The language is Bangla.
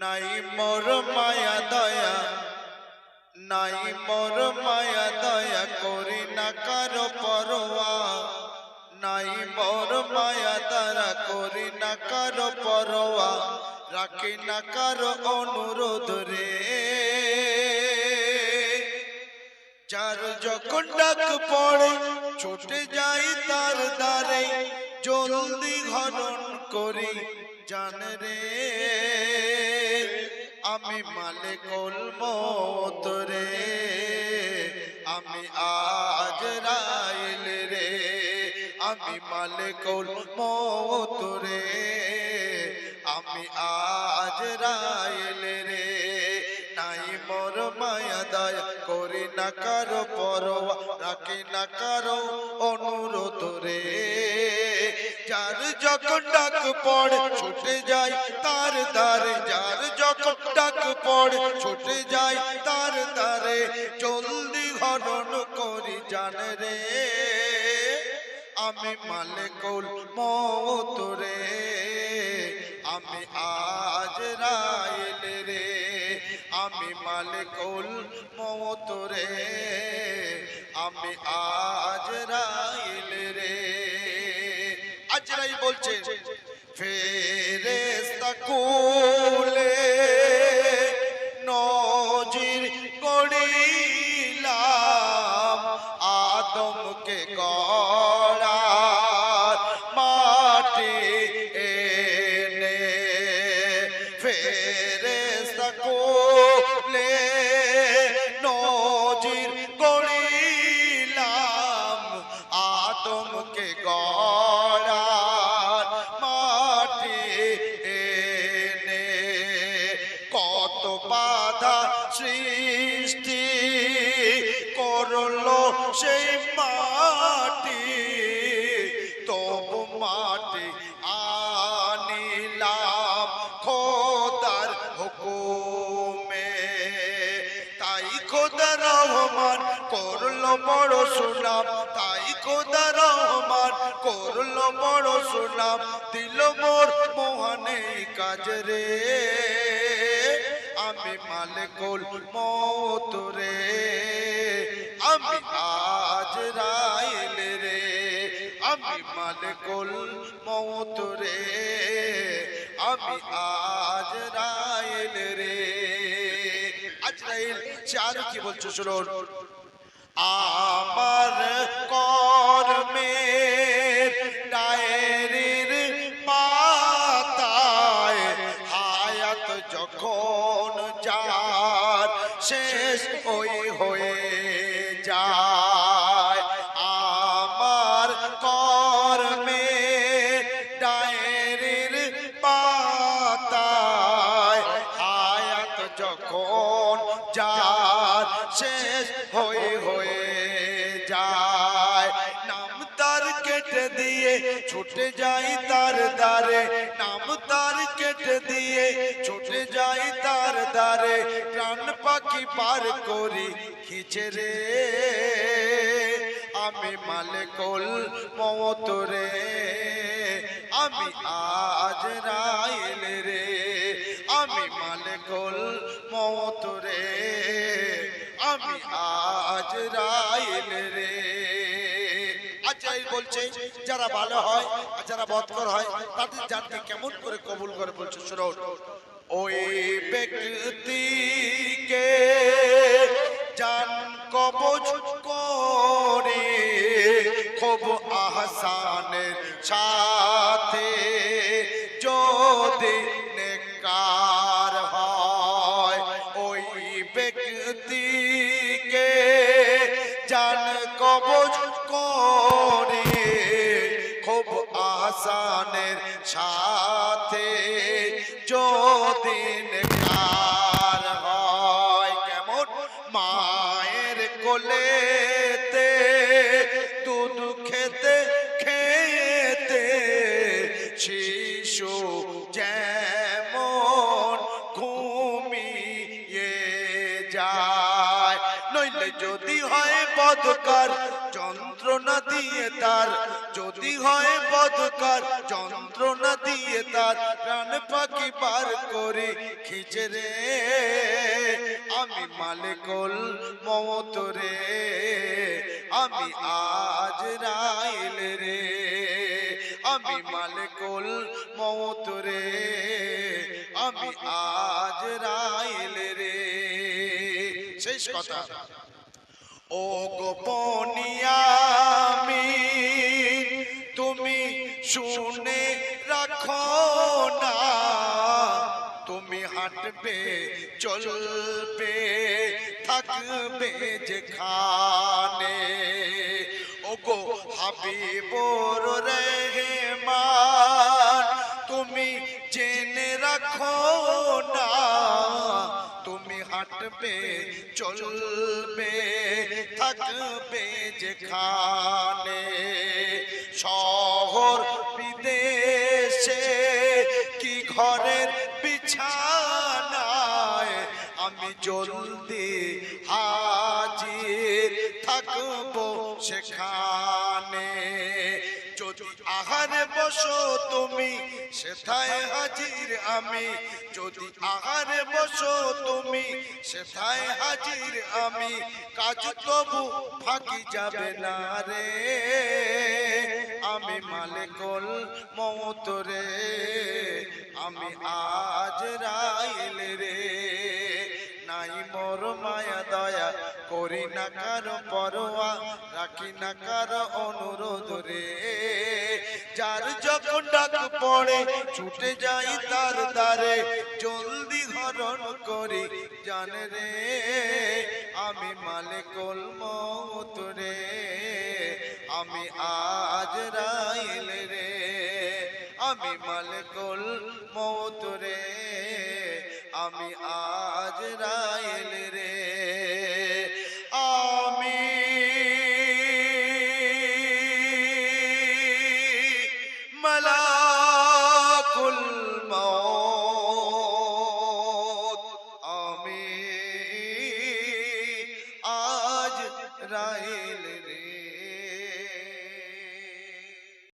নাই মোর মায়া দয়া, নাই মোর মায়া দয়া, করি না কারো পরোয়া। নাই মোর মায়া দয়া, করি না কারো পরোয়া, রাখি না কারো অনুরোধ রে। যার যখন ডাক পড়ে ছুটে যাই তার দ্বারে, জলদি হরণ করি জান রে। আমি মালিকুল মওত রে, আমি আজরাইল রে। আমি মালিকুল মওত রে, আমি আজরাইল রে। নাই মোর মায়া দয়া, করি না কারো পরোয়া, রাখি না কারো অনুরোধ রে। যার যখন ডাক পড়ে ছুটে যাই তার দ্বারে, যার যখন ডাক পড়ে ছুটে যাই তার দ্বারে, জলদি হরণ করি জান রে। আমি মালিকুল মওত রে, আমি আজরাইল রে। আমি মালিকুল মওত রে, আমি আজরাইল রে। আজরাইল বলছে ফেরেশতা কুলে নজির করিলাম, আদমকে গড়ার মাটি এনে। ফেরেশতা কুলে নজির করিলাম, আদমকে গড়ার মাটি এনে। কত বাধা সৃষ্টি করলো সেই মাটি, তবু মাটি আনিলাম খোদার হুকুমে। তাই খোদা রহমান করলো বড় সুনাম, তাই খোদা রহমান করলো বড় সুনাম, দিল মোর মোহনে কাজ রে। আমি মালিকুল মওত রে, আমি আজরাইল রে। আমি মালিকুল মওত রে, আমি আজরাইল রে। আজরাইল সে আর কি বলছো শুনুন। আমার কর্মের ডায়েরির পাতায় হায়াত যখন যার শেষ ওই হয়ে যায়। আমার কর্মের ডায়েরির পাতায় হায়াত যখন যার শেষ হয়ে যায়, নাম তার কেটে দিয়ে ছুটে যাই তার দ্বারে, নাম তার কেটে দিয়ে ছুটে যাই তার দ্বারে, প্রাণ পাখি পার করি খিচে রে। আমি মালিকুল মওত রে, আমি আজরাইল রে। আমি মালিকুল মওত রে, আমি আজরাইল রে। আজরাইল বলছে যারা ভালো হয় আর যারা বদকর হয় তাদের জানকে কেমন করে কবুল করে বলছে শুনুন। ওই ব্যক্তিকে জান কবজ করে খুব আহসানের সাথে যদি নেকার হয়, ওই ব্যক্তিকে জান কবজ করে খুব আহসানের সাথে যদি নেকার হয়। কেমন? মায়ের কোলেতে দুধ খেতে খেতে শিশু যেমন ঘুমিয়ে যায়, নইলে যদি হয় বদকার যন্ত্র যন্ত্রণা দিয়ে তার যদি হয় বদকার যন্ত্রণা দিয়ে তার প্রাণ পাখি বার করে খিচে রে আমি মালিকুল মওত রে আমি আজরাইল রে আমি মালিকুল মওত রে আমি আজরাইল রে শেষ কথা ও গোপনিয়ামি তুমি শুনে রাখো না তুমি হাঁটবে চলবে থাকবে যেখানে ও গো হাবিবুর রহমান তুমি জেনে রাখো না তুমি হাঁটবে চলবে থাকবে যেখানে শহর বিদেশে কি ঘরের বিছানায় আমি জলদি হাজির থাকবো সেখানে যদি আহারে বসো তুমি সেথায় হাজির আমি যদি আহারে বসো তুমি সেথায় হাজির আমি কাজ তবু ফাঁকি যাবে না রে আমি মালিকুল মওত রে আমি আজরাইল রে নাই মোর মায়া দয়া করি না কারো পরোয়া রাখি না কারো অনুরোধ রে যার যখন ডাক পড়ে ছুটে যাই তার দ্বারে জলদি হরণ করি জানে রে আমি মালিকুল মওত রে আমি আজরাইল রে আমি মালিকুল মওত রে আমি আজরাইল রে আমি মালাকুল মওত আমি আজরাইল